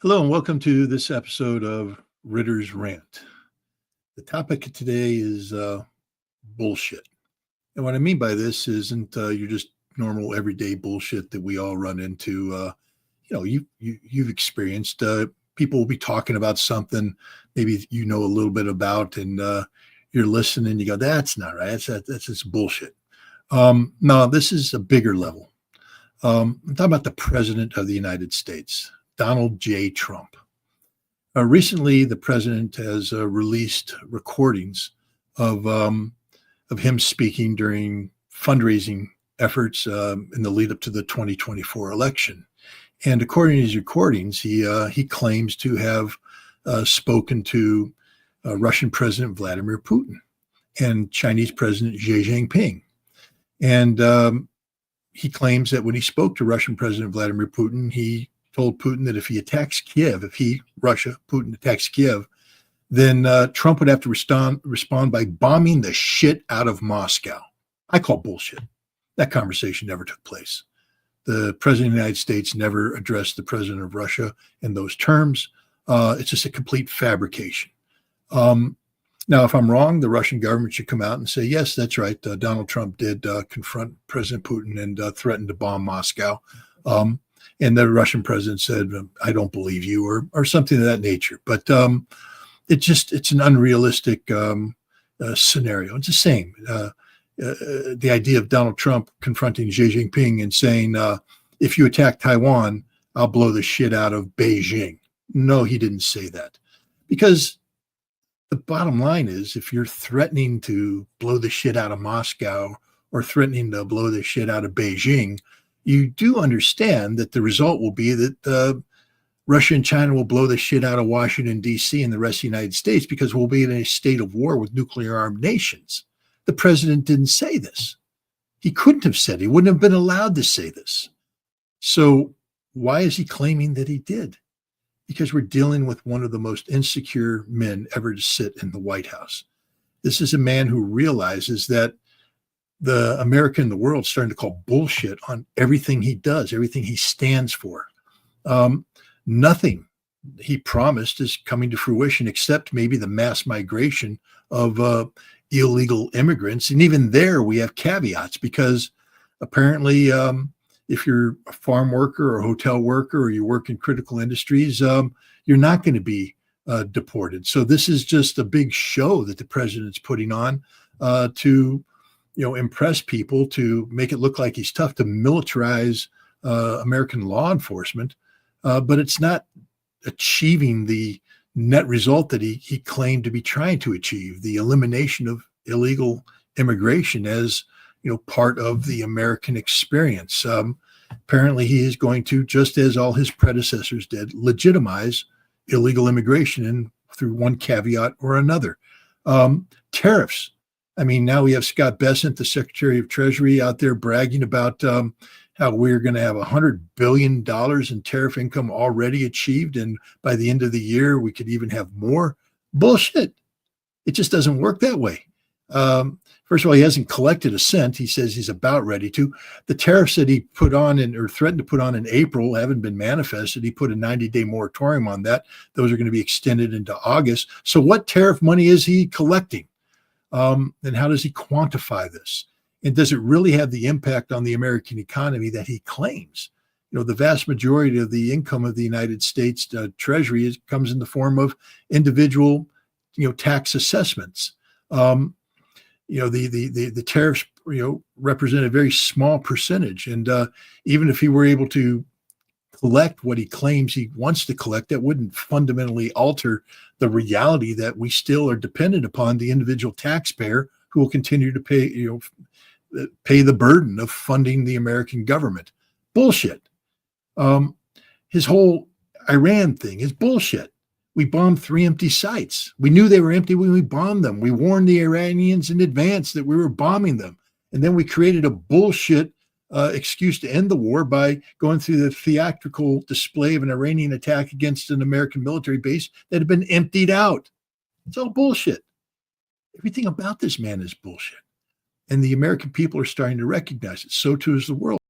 Hello and welcome to this episode of Ritters Rant. The topic of today is bullshit. And what I mean by this isn't your just normal everyday bullshit that we all run into. You've experienced. People will be talking about something maybe you know a little bit about, and you're listening. And you go, "That's not right. That's just bullshit." No, this is a bigger level. I'm talking about the President of the United States, Donald J. Trump. Recently, the president has released recordings of him speaking during fundraising efforts in the lead up to the 2024 election. And according to his recordings, he claims to have spoken to Russian President Vladimir Putin and Chinese President Xi Jinping. And he claims that when he spoke to Russian President Vladimir Putin, he told Putin that if he attacks Kiev, Putin attacks Kiev, then Trump would have to respond by bombing the shit out of Moscow. I call bullshit. That conversation never took place. The president of the United States never addressed the president of Russia in those terms. It's just a complete fabrication. Now, if I'm wrong, the Russian government should come out and say, yes, that's right. Donald Trump did confront President Putin and threaten to bomb Moscow. And the Russian president said, I don't believe you, or something of that nature. But it's an unrealistic scenario. It's the same. The idea of Donald Trump confronting Xi Jinping and saying, if you attack Taiwan, I'll blow the shit out of Beijing. No, he didn't say that. Because the bottom line is, if you're threatening to blow the shit out of Moscow or threatening to blow the shit out of Beijing, you do understand that the result will be that Russia and China will blow the shit out of Washington, D.C. and the rest of the United States because we'll be in a state of war with nuclear armed nations. The president didn't say this. He couldn't have said it. He wouldn't have been allowed to say this. So why is he claiming that he did? Because we're dealing with one of the most insecure men ever to sit in the White House. This is a man who realizes that the America and the world is starting to call bullshit on everything he does, everything he stands for. Nothing he promised is coming to fruition except maybe the mass migration of illegal immigrants. And even there we have caveats because apparently if you're a farm worker or a hotel worker or you work in critical industries, you're not going to be deported. So this is just a big show that the president's putting on to impress people, to make it look like he's tough, to militarize American law enforcement. But it's not achieving the net result that he claimed to be trying to achieve, the elimination of illegal immigration as part of the American experience. Apparently he is going to, just as all his predecessors did, legitimize illegal immigration and through one caveat or another. Tariffs. I mean, now we have Scott Bessent, the Secretary of Treasury, out there bragging about how we're going to have $100 billion in tariff income already achieved. And by the end of the year, we could even have more. Bullshit. It just doesn't work that way. First of all, he hasn't collected a cent. He says he's about ready to. The tariffs that he put on or threatened to put on in April haven't been manifested. He put a 90-day moratorium on that. Those are going to be extended into August. So what tariff money is he collecting? And how does he quantify this? And does it really have the impact on the American economy that he claims? The vast majority of the income of the United States Treasury comes in the form of individual, tax assessments. The tariffs, represent a very small percentage. And even if he were able to collect what he claims he wants to collect, that wouldn't fundamentally alter the reality that we still are dependent upon the individual taxpayer who will continue to pay the burden of funding the American government. Bullshit. His whole Iran thing is bullshit. We bombed 3 empty sites. We knew they were empty when we bombed them. We warned the Iranians in advance that we were bombing them. And then we created a bullshit excuse to end the war by going through the theatrical display of an Iranian attack against an American military base that had been emptied out. It's all bullshit. Everything about this man is bullshit. And the American people are starting to recognize it. So too is the world.